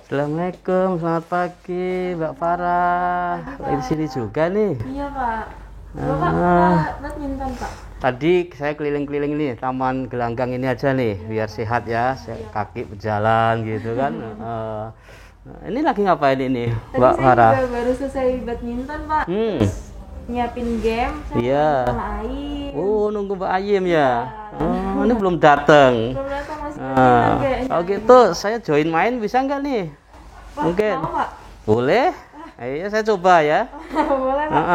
Assalamualaikum, selamat pagi Mbak Farah. Di sini juga nih. Iya Pak. Bapak badminton Pak. Tadi saya keliling-keliling nih Taman Gelanggang ini aja nih, biar sehat ya, kaki berjalan gitu kan. Ini lagi ngapain ini Mbak Farah? Tadi saya juga baru selesai badminton Pak. Terus nyiapin game, saya sama Aim. Oh, nunggu Mbak Ayim ya. Ini belum datang. Belum datang, masih badminton kayaknya. Kalau gitu saya join main bisa nggak nih? Pak, Mungkin. mau Pak? Boleh? Ayo saya coba ya. Boleh Pak.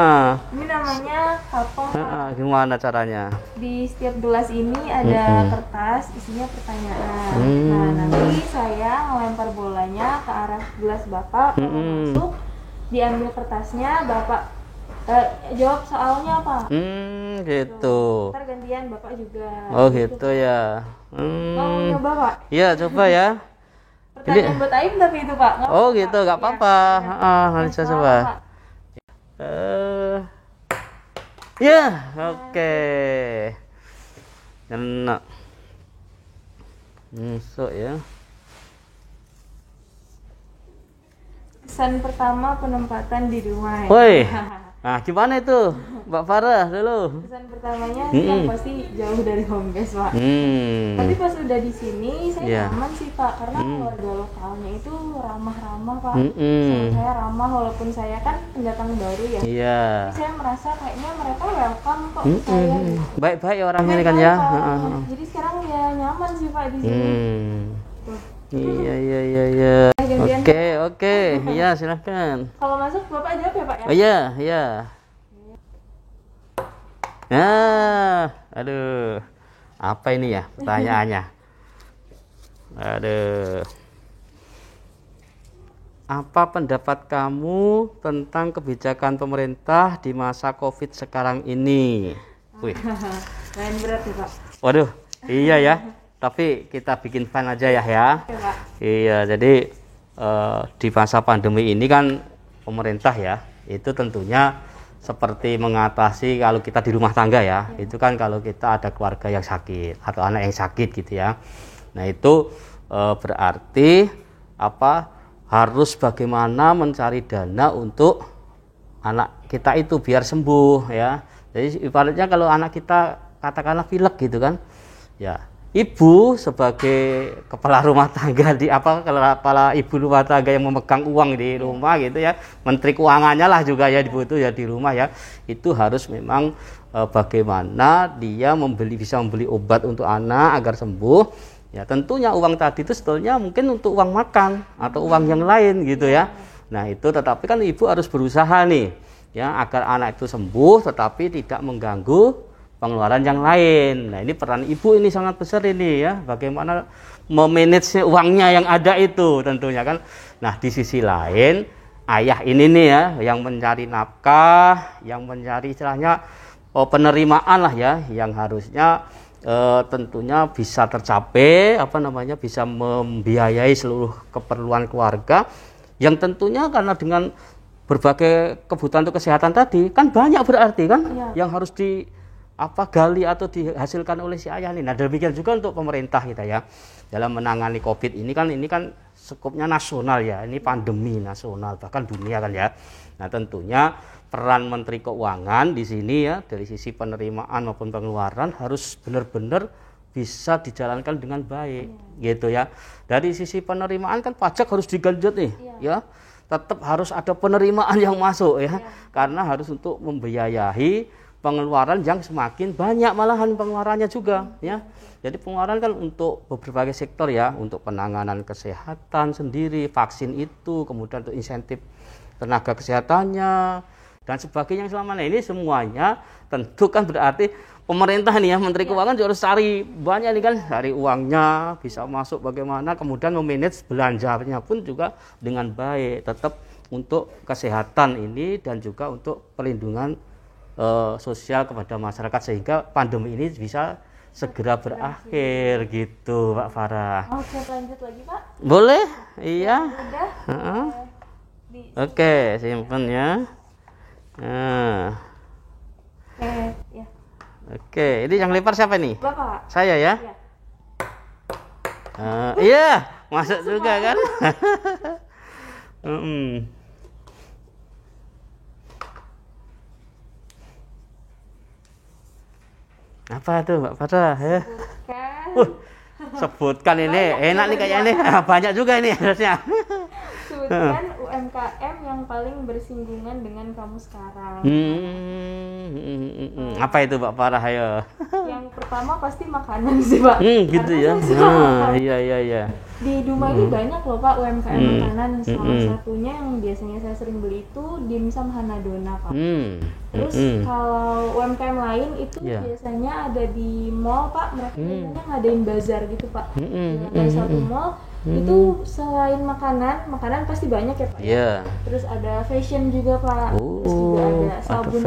Ini namanya kapong Pak. Gimana caranya? Di setiap gelas ini ada kertas isinya pertanyaan. Nah, nanti saya ngelempar bolanya ke arah gelas Bapak. Kalau masuk, diambil kertasnya, Bapak jawab soalnya Pak. Gitu. Ntar gantian Bapak juga. Oh gitu ya. Mau nyoba Pak? Iya coba ya. Pertanyaan buat Aim tapi itu Pak. Oh gitu, nggak apa-apa. Nanti saya coba. Ya, oke. Enak. Masuk ya. Kesan pertama penempatan di rumah. Woi. Nah, gimana itu, Mbak Farah dulu? Kesan pertamanya yang pasti jauh dari home base Pak. Tapi pas udah di sini saya nyaman sih Pak, karena keluarga lokalnya itu ramah-ramah Pak. Sama saya ramah walaupun saya kan pendatang baru ya. Iya. Tapi saya merasa kayaknya mereka welcome kok ke saya. Baik-baik orangnya ini kan ya. Jadi sekarang ya nyaman sih Pak di sini. Iya. Oke. Iya, silahkan. Kalau masuk Bapak jawab ya Pak ya? Oh iya. Nah, aduh. Apa ini ya pertanyaannya? Aduh. Apa pendapat kamu tentang kebijakan pemerintah di masa Covid sekarang ini? Wih. Lain berat ya Pak. Waduh, iya ya. Tapi kita bikin fun aja ya. Oke, Pak. Iya, jadi di masa pandemi ini kan pemerintah ya, itu tentunya seperti mengatasi kalau kita di rumah tangga ya, itu kan kalau kita ada keluarga yang sakit atau anak yang sakit gitu ya. Nah itu berarti apa? Harus bagaimana mencari dana untuk anak kita itu biar sembuh ya. Jadi ibaratnya kalau anak kita katakanlah pilek gitu kan, ya. Ibu sebagai kepala rumah tangga kepala ibu rumah tangga yang memegang uang di rumah gitu ya, menteri keuangannya lah juga ya dibutuh ya di rumah ya, itu harus memang bagaimana dia bisa membeli obat untuk anak agar sembuh ya. Tentunya uang tadi itu sebetulnya mungkin untuk uang makan atau uang yang lain gitu ya. Nah itu tetapi kan ibu harus berusaha nih ya agar anak itu sembuh tetapi tidak mengganggu pengeluaran yang lain. Nah ini peran ibu ini sangat besar ini ya, bagaimana memanage uangnya yang ada itu tentunya kan. Nah di sisi lain ayah ini nih ya yang mencari nafkah, yang mencari istilahnya penerimaan lah ya, yang harusnya tentunya bisa tercapai bisa membiayai seluruh keperluan keluarga, yang tentunya karena dengan berbagai kebutuhan untuk kesehatan tadi kan banyak berarti kan yang harus gali atau dihasilkan oleh si ayah ini. Nah demikian juga untuk pemerintah kita ya dalam menangani COVID ini kan skupnya nasional ya, ini pandemi nasional bahkan dunia kan ya. Nah tentunya peran Menteri Keuangan di sini ya dari sisi penerimaan maupun pengeluaran harus benar-benar bisa dijalankan dengan baik gitu ya. Dari sisi penerimaan kan pajak harus digenjot nih ya, tetap harus ada penerimaan yang masuk ya, karena harus untuk membiayai pengeluaran yang semakin banyak malahan pengeluarannya juga ya. Jadi pengeluaran kan untuk berbagai sektor ya, untuk penanganan kesehatan sendiri, vaksin itu, kemudian untuk insentif tenaga kesehatannya, dan sebagainya selama ini semuanya tentu kan berarti pemerintah nih ya, Menteri Keuangan juga harus cari banyak nih kan, cari uangnya bisa masuk bagaimana, kemudian memanage belanjanya pun juga dengan baik, tetap untuk kesehatan ini dan juga untuk perlindungan sosial kepada masyarakat sehingga pandemi ini bisa segera berakhir gitu, Pak Farah. Oke, lanjut lagi, Pak. Boleh? Iya. Udah. Oke, simpen ya. Nah. Ya. Oke, ini yang lempar siapa nih? Bapak. Saya ya? Iya. Iya, masuk juga kan? Apa tuh Mbak Farah ya? Sebutkan ini, enak nih kayaknya ini. Banyak juga ini harusnya. Sebutkan UMKM yang paling bersinggungan dengan kamu sekarang. Apa itu Mbak Farah ya? Yang pertama pasti makanan sih, Pak. Gitu ya. Iya. Di Duma ini banyak loh, Pak, UMKM makanan. Salah satunya yang biasanya saya sering beli itu dimsum Hanadona, Pak. Terus kalau UMKM lain itu biasanya ada di mall, Pak. Mereka biasanya ngadain bazar gitu, Pak. Dari satu mall itu selain makanan pasti banyak ya, Pak. Terus ada fashion juga, Pak. Terus juga ada sabun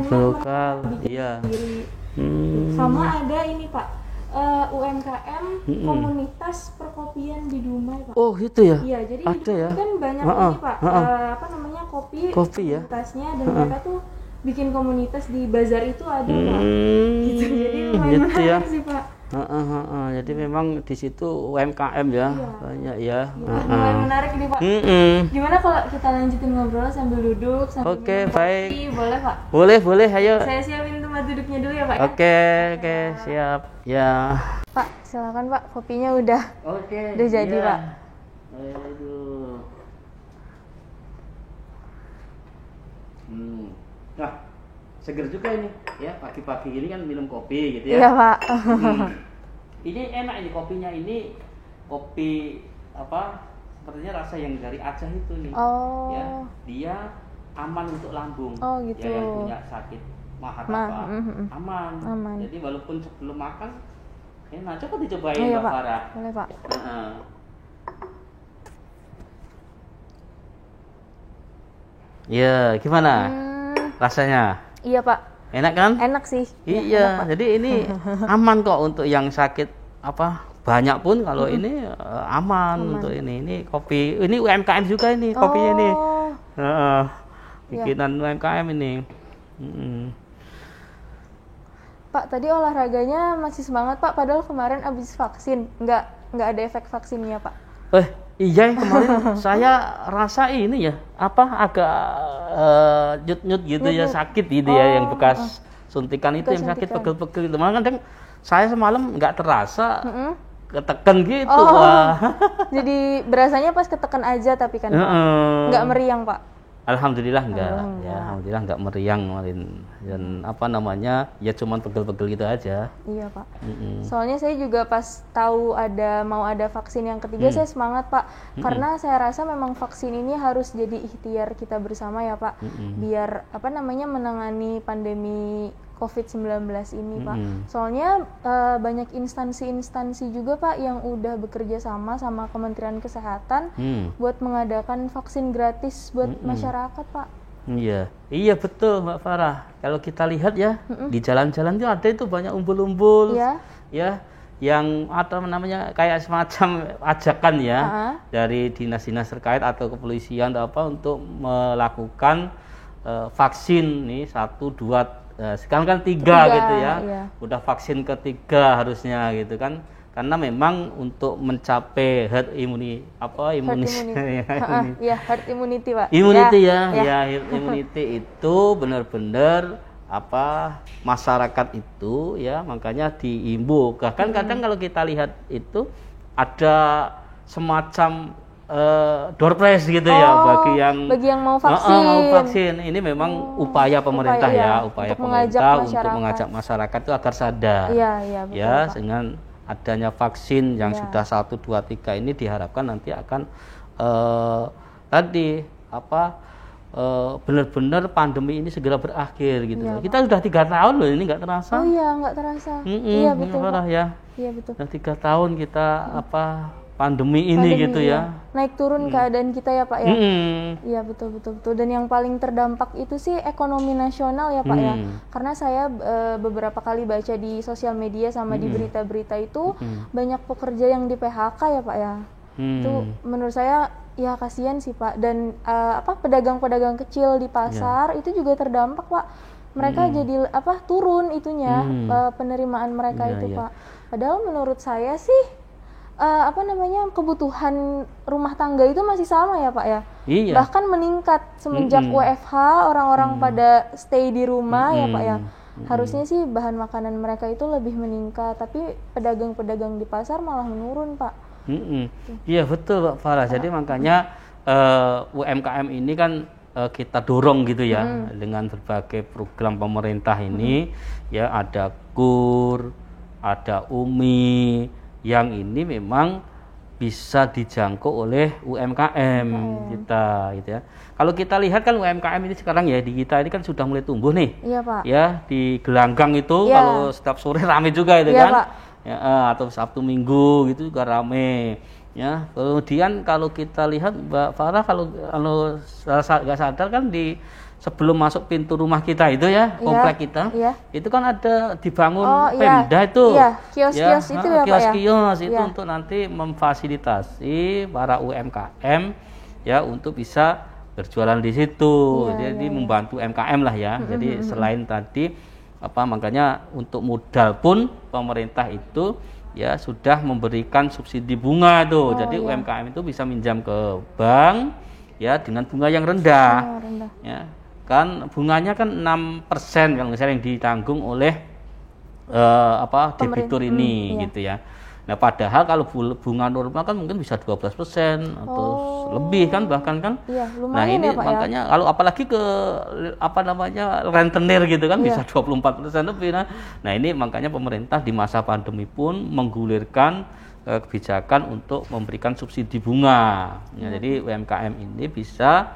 lokal, bikin sendiri. Sama ada ini, Pak, UMKM komunitas perkopian di Dumai, Pak. Oh gitu ya? Iya, jadi ada ya? Kan banyak ini, Pak, kopi ya? komunitasnya, dan mereka tuh bikin komunitas di bazar itu ada, Pak. Gitu, jadi lumayan gitu ya? menarik sih, Pak. Jadi memang di situ UMKM ya, banyak ya. Lumayan menarik nih, Pak. Gimana kalau kita lanjutin ngobrol sambil duduk, sambil minum baik. kopi, boleh, Pak? Boleh, ayo. Saya siapin tempat duduknya dulu ya, Pak. Oke, siap. Ya. Pak, silakan, Pak. Kopinya udah jadi, Pak. Aduh. Nah, seger juga ini ya, pagi-pagi ini kan minum kopi gitu ya. Iya, Pak. Ini enak ini kopinya, ini kopi apa, sepertinya rasa yang dari Aceh itu nih. Ya, dia aman untuk lambung. Gitu. Ya, yang punya sakit mahar aman. Jadi walaupun sebelum makan enak, coba dicobain, Mbak Farah. Boleh, Pak. Ya, gimana rasanya? Iya, Pak. Enak kan? Enak sih. Iya, enak, jadi ini aman kok untuk yang sakit apa banyak pun kalau ini aman untuk ini. Ini kopi, ini UMKM juga ini kopinya nih. Bikinan UMKM ini. Pak, tadi olahraganya masih semangat, Pak, padahal kemarin habis vaksin. Nggak ada efek vaksinnya, Pak. Iya, kemarin saya rasa ini ya, agak nyut-nyut gitu ya, sakit gitu ya, yang bekas suntikan itu yang sakit, pegel-pegel gitu. Malah kadang saya semalam nggak terasa ketekan gitu. Jadi berasanya pas ketekan aja tapi kan nggak meriang, Pak. Alhamdulillah enggak. Ya, alhamdulillah enggak meriang kemarin. Dan ya cuman pegel-pegel gitu aja. Iya, Pak. Soalnya saya juga pas tahu mau ada vaksin yang ketiga, saya semangat, Pak. Karena saya rasa memang vaksin ini harus jadi ikhtiar kita bersama ya, Pak. Biar menangani pandemi COVID-19 ini, Pak. Soalnya banyak instansi-instansi juga, Pak, yang udah bekerja sama Kementerian Kesehatan buat mengadakan vaksin gratis buat masyarakat, Pak. Iya betul, Mbak Farah. Kalau kita lihat ya, di jalan-jalan itu ada itu banyak umbul-umbul, ya, yang kayak semacam ajakan ya dari dinas-dinas terkait atau kepolisian atau apa untuk melakukan vaksin nih 1, 2, sekarang kan 3 gitu ya. Udah vaksin ketiga harusnya gitu kan, karena memang untuk mencapai herd immunity, herd immunity, Pak. Herd immunity itu benar-benar masyarakat itu ya, makanya diimbau. Bahkan kadang kalau kita lihat itu ada semacam door prize gitu ya bagi yang mau vaksin. Ini memang upaya pemerintah upaya pemerintah untuk mengajak masyarakat itu agar sadar. Betul, dengan adanya vaksin yang sudah 1, 2, 3 ini diharapkan nanti akan benar-benar pandemi ini segera berakhir gitu. Iya, Kita sudah 3 tahun loh, ini nggak terasa. Oh iya, nggak terasa. Iya betul, Pak. Ya. Iya betul. Sudah 3 tahun kita pandemi ini gitu ya. Naik turun keadaan kita ya Pak ya. Mm-mm. Iya betul. Dan yang paling terdampak itu sih ekonomi nasional ya Pak ya. Karena saya beberapa kali baca di sosial media sama di berita-berita itu banyak pekerja yang di PHK ya Pak ya. Itu menurut saya ya kasihan sih Pak. Dan pedagang-pedagang kecil di pasar itu juga terdampak Pak. Mereka jadi turun itunya penerimaan mereka itu Pak. Padahal menurut saya sih kebutuhan rumah tangga itu masih sama ya Pak ya. Iya. Bahkan meningkat semenjak WFH, orang-orang pada stay di rumah ya Pak ya. Harusnya sih bahan makanan mereka itu lebih meningkat, tapi pedagang-pedagang di pasar malah menurun Pak. Iya betul Pak Farah. Jadi makanya UMKM ini kan kita dorong gitu ya dengan berbagai program pemerintah ini ya, ada KUR, ada UMI, yang ini memang bisa dijangkau oleh UMKM kita gitu ya. Kalau kita lihat kan UMKM ini sekarang ya di kita ini kan sudah mulai tumbuh nih. Iya Pak. Ya di Gelanggang itu kalau setiap sore rame juga itu iya, kan. Pak. Ya, atau Sabtu Minggu gitu juga rame. Ya, kemudian kalau kita lihat Mbak Farah, kalau nggak sadar kan di sebelum masuk pintu rumah kita itu ya, komplek kita, itu kan ada dibangun Pemda itu, kios-kios itu ya Pak ya. Kios-kios itu untuk nanti memfasilitasi para UMKM ya untuk bisa berjualan di situ. Jadi membantu UMKM lah ya. Jadi selain tadi makanya untuk modal pun pemerintah itu ya sudah memberikan subsidi bunga tuh. Jadi UMKM itu bisa minjam ke bank ya dengan bunga yang rendah. Ya. Kan bunganya kan 6% kalau misalnya yang ditanggung oleh debitur ini gitu ya. Nah, padahal kalau bunga normal kan mungkin bisa 12% atau lebih kan bahkan kan. Nah, ini ya, Pak, makanya kalau apalagi ke rentenir gitu kan bisa 24% lebih. Nah, ini makanya pemerintah di masa pandemi pun menggulirkan kebijakan untuk memberikan subsidi bunga. Ya, jadi UMKM ini bisa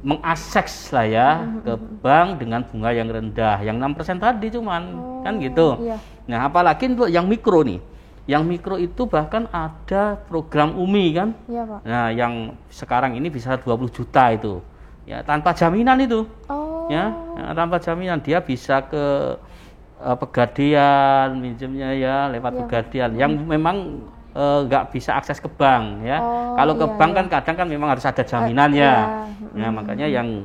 mengakses lah ya ke bank dengan bunga yang rendah, yang 6% tadi cuman kan gitu. Nah, apalagi untuk yang mikro nih. Yang mikro itu bahkan ada program UMI kan. Pak. Nah, yang sekarang ini bisa 20 juta itu. Ya, tanpa jaminan itu. Ya, tanpa jaminan dia bisa ke Pegadaian minjemnya ya lewat Pegadaian yang memang nggak bisa akses ke bank ya. Kalau ke bank kan kadang kan memang harus ada jaminan ya. Nah, makanya yang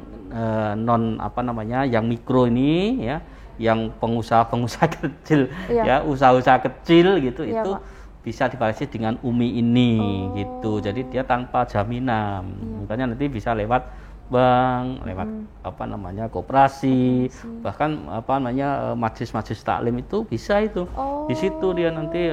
yang mikro ini ya, yang pengusaha kecil ya, usaha-usaha kecil gitu itu bisa dibatasi dengan UMI ini gitu. Jadi dia tanpa jaminan. Makanya nanti bisa lewat bank, lewat koperasi, bahkan majelis-majelis taklim itu bisa itu. Di situ dia nanti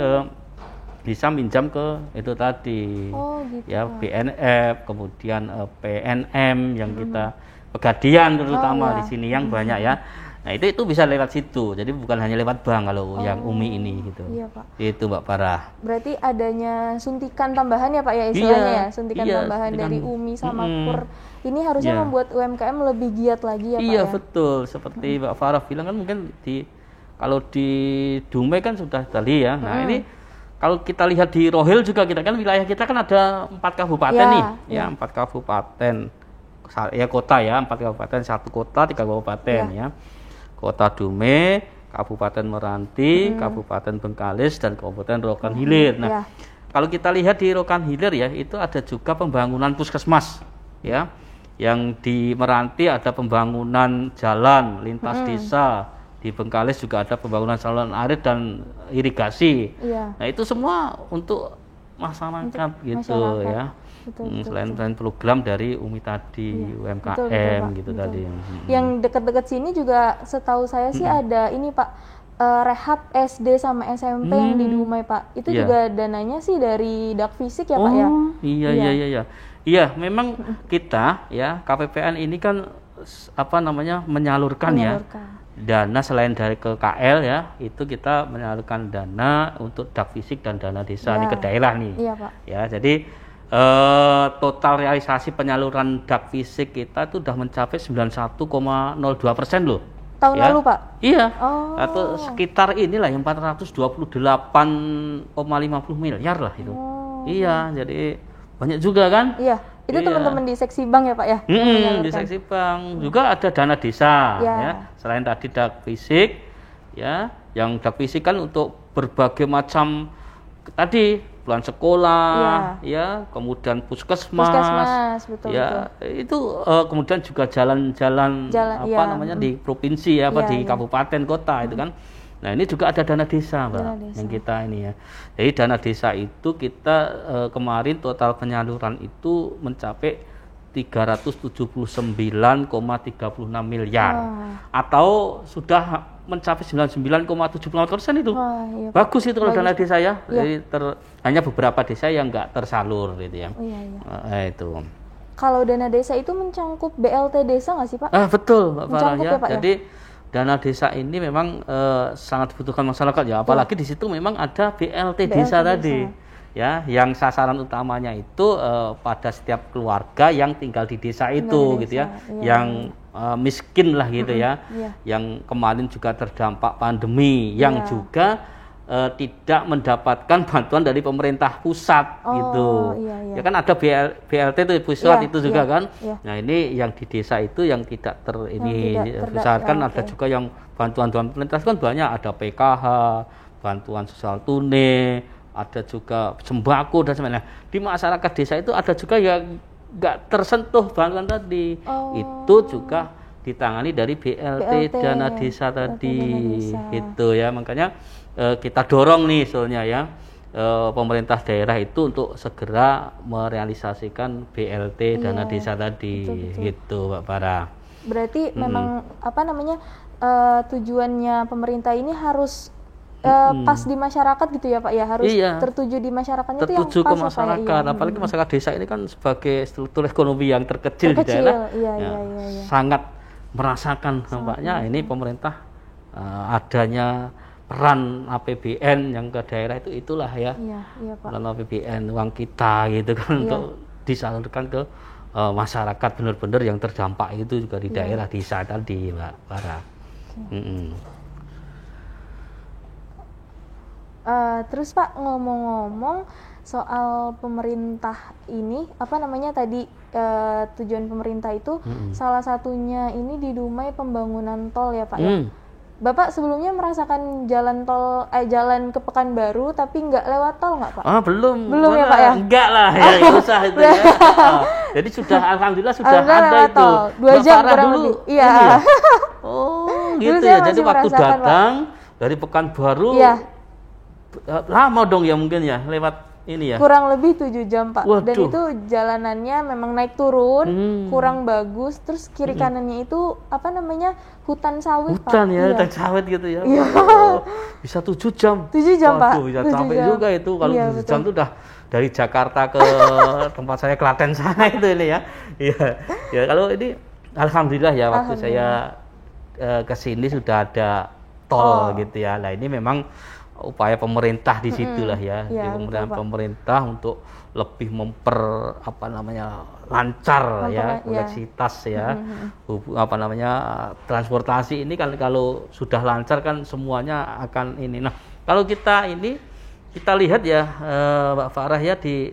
bisa minjam ke itu tadi gitu. Ya BNF, kemudian PNM yang kita Pegadaian terutama di sini yang banyak ya. Nah, itu bisa lewat situ. Jadi bukan hanya lewat bank kalau yang UMI ini gitu. Iya, Pak. Itu Mbak Farah. Berarti adanya suntikan tambahan ya Pak ya istilahnya ya, suntikan tambahan dari UMI sama KUR. Ini harusnya membuat UMKM lebih giat lagi ya Pak ya. Iya, betul. Seperti Mbak Farah bilang kan mungkin kalau di Dumai kan sudah tadi ya. Nah, ini kalau kita lihat di Rohil juga kita kan wilayah kita kan ada 4 kabupaten nih. Ya, 4 kabupaten. Ya kota ya, 4 kabupaten, 1 kota, 3 kabupaten ya. Kota Dumai, Kabupaten Meranti, Kabupaten Bengkalis, dan Kabupaten Rokan Hilir. Nah, kalau kita lihat di Rokan Hilir ya, itu ada juga pembangunan puskesmas, ya. Yang di Meranti ada pembangunan jalan lintas desa, di Bengkalis juga ada pembangunan saluran air dan irigasi. Nah, itu semua untuk masyarakat gitu ya. Selain program dari UMI tadi, UMKM gitu tadi. Yang dekat-dekat sini juga setahu saya sih ada ini Pak, rehab SD sama SMP yang di Dumai Pak. Itu juga dananya sih dari Dakfisik ya Pak ya? Iya, memang kita ya KPPN ini kan menyalurkan ya dana selain dari ke KL ya, itu kita menyalurkan dana untuk Dakfisik dan dana desa ini ke daerah nih. Iya Pak. Ya, jadi Total realisasi penyaluran dak fisik kita itu sudah mencapai 91,02% loh. Tahun lalu, Pak? Iya. Oh. Atau sekitar inilah yang 428,50 miliar lah itu. Iya, jadi banyak juga kan? Iya. Itu teman-teman di seksi bank ya, Pak ya? Di seksi bank juga ada dana desa ya. Selain tadi dak fisik ya, yang dak fisik kan untuk berbagai macam tadi bulan sekolah ya, kemudian puskesmas betul, ya, betul. Itu kemudian juga jalan-jalan di provinsi ya, di kabupaten kota itu kan. Nah, ini juga ada dana desa, Mbak, yang kita ini ya. Jadi dana desa itu kita kemarin total penyaluran itu mencapai 379,36 miliar. Atau sudah mencapai 99,74% itu. Iya, bagus itu kalau dana desa ya. Jadi hanya beberapa desa yang nggak tersalur gitu ya. Itu. Kalau dana desa itu mencangkup BLT desa nggak sih, Pak? Betul, Mbak Farah ya. Ya, Pak, jadi dana desa ini memang sangat dibutuhkan masyarakat ya, apalagi di situ memang ada BLT desa tadi ya, yang sasaran utamanya itu pada setiap keluarga yang tinggal di desa itu gitu ya, yang miskin lah gitu ya, yang kemarin juga terdampak pandemi, yang juga tidak mendapatkan bantuan dari pemerintah pusat gitu. Ya kan ada BLT itu pusat itu juga kan. Nah, ini yang di desa itu yang tidak pusat kan ada juga yang bantuan pemerintah kan banyak, ada PKH, bantuan sosial tunai, ada juga sembako dan sebagainya. Di masyarakat desa itu ada juga yang nggak tersentuh bantuan tadi. Itu juga ditangani dari BLT dana desa tadi gitu ya. Makanya kita dorong nih soalnya ya, pemerintah daerah itu untuk segera merealisasikan BLT dana desa tadi. Betul. Gitu, Mbak Farah. Berarti memang tujuannya pemerintah ini harus pas di masyarakat gitu ya, Pak ya, harus tertuju di masyarakatnya, tertuju ke masyarakat, apalagi masyarakat desa ini kan sebagai struktur ekonomi yang terkecil di daerah, sangat merasakan nampaknya ini pemerintah adanya peran APBN yang ke daerah itulah ya, peran APBN uang kita gitu kan untuk disalurkan ke masyarakat benar-benar yang terdampak itu juga di daerah desa tadi, Mbak Farah. Terus Pak, ngomong-ngomong soal pemerintah ini, tadi tujuan pemerintah itu salah satunya ini di Dumai pembangunan tol ya, Pak ya. Bapak sebelumnya merasakan jalan ke Pekanbaru tapi nggak lewat tol nggak, Pak? Belum ya, Pak ya? Enggak lah ya, usah itu ya. Jadi sudah alhamdulillah sudah ada itu. 2 jam kurang lebih. Iya. Gitu ya. Jadi waktu datang dari Pekanbaru lama dong ya mungkin ya lewat ini ya. Kurang lebih 7 jam, Pak. Waduh. Dan itu jalanannya memang naik turun, kurang bagus. Terus kiri kanannya itu hutan sawit, Pak. Hutan sawit gitu ya. Bisa 7 jam. 7 jam, Pak. Bisa sampai juga itu kalau 7 jam itu udah dari Jakarta ke tempat saya Klaten sana itu ini ya. Ya kalau ini alhamdulillah ya waktu saya ke sini sudah ada tol gitu ya. Nah, ini memang upaya pemerintah di situlah ya, pemerintah untuk lebih lancar ya koneksitas ya, transportasi ini kan kalau sudah lancar kan semuanya akan ini. Nah, kalau kita lihat ya, Mbak Farah ya, di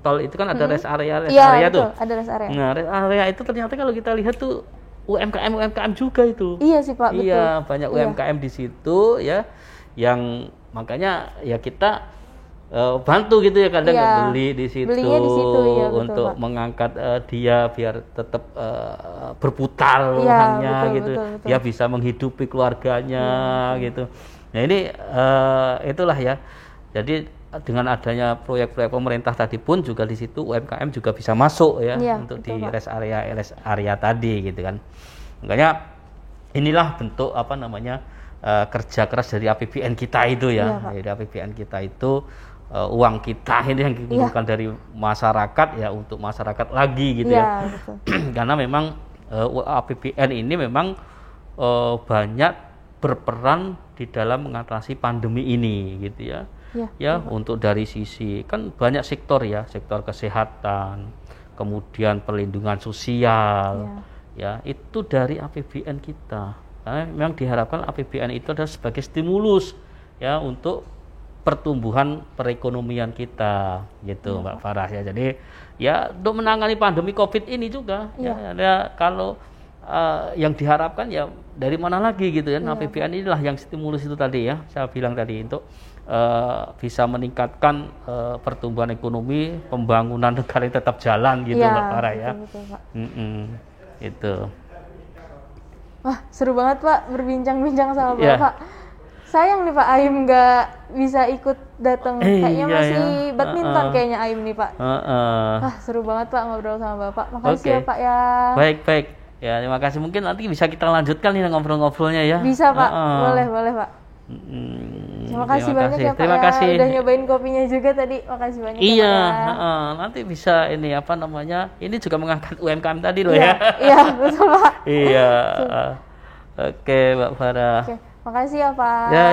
tol itu kan ada rest area tuh. Ada rest area. Nah, rest area itu ternyata kalau kita lihat tuh UMKM juga itu. Iya sih, Pak, betul. Iya, banyak UMKM di situ ya, yang makanya ya kita bantu gitu ya, kadang beli di situ, untuk betul, mengangkat dia biar tetap berputar uangnya gitu, betul. Dia bisa menghidupi keluarganya gitu. Nah, ini itulah ya. Jadi dengan adanya proyek-proyek pemerintah tadi pun juga di situ UMKM juga bisa masuk ya, untuk betul, di rest area tadi gitu kan. Makanya inilah bentuk kerja keras dari APBN kita itu ya. Dari APBN kita itu uang kita ini yang dikumpulkan dari masyarakat ya, untuk masyarakat lagi gitu ya. Karena memang APBN ini memang banyak berperan di dalam mengatasi pandemi ini gitu ya. ya untuk dari sisi kan banyak sektor ya, sektor kesehatan, kemudian perlindungan sosial, ya itu dari APBN kita. Karena memang diharapkan APBN itu adalah sebagai stimulus ya untuk pertumbuhan perekonomian kita, gitu Mbak Farah ya. Jadi ya untuk menangani pandemi COVID ini juga ya kalau yang diharapkan ya dari mana lagi gitu ya, APBN inilah yang stimulus itu tadi ya, saya bilang tadi untuk bisa meningkatkan pertumbuhan ekonomi, pembangunan negara yang tetap jalan gitu Mbak Farah ya. Betul, Pak. Itu. Wah, seru banget Pak berbincang-bincang sama Bapak. Sayang nih Pak, Aim nggak bisa ikut datang. Kayaknya masih badminton kayaknya Aim nih Pak. Wah, seru banget Pak ngobrol sama Bapak. Makasih ya Pak ya. Baik. Ya, terima kasih. Mungkin nanti bisa kita lanjutkan nih ngobrol-ngobrolnya ya. Bisa Pak, boleh Pak. Terima kasih banyak ya Pak. Terima kasih. Udah nyobain kopinya juga tadi. Makasih banyak. Iya, nanti bisa ini apa namanya? Ini juga mengangkat UMKM tadi loh ya. Iya, betul Pak. Iya. Oke, Mbak Farah. Oke, makasih ya Pak. Ya.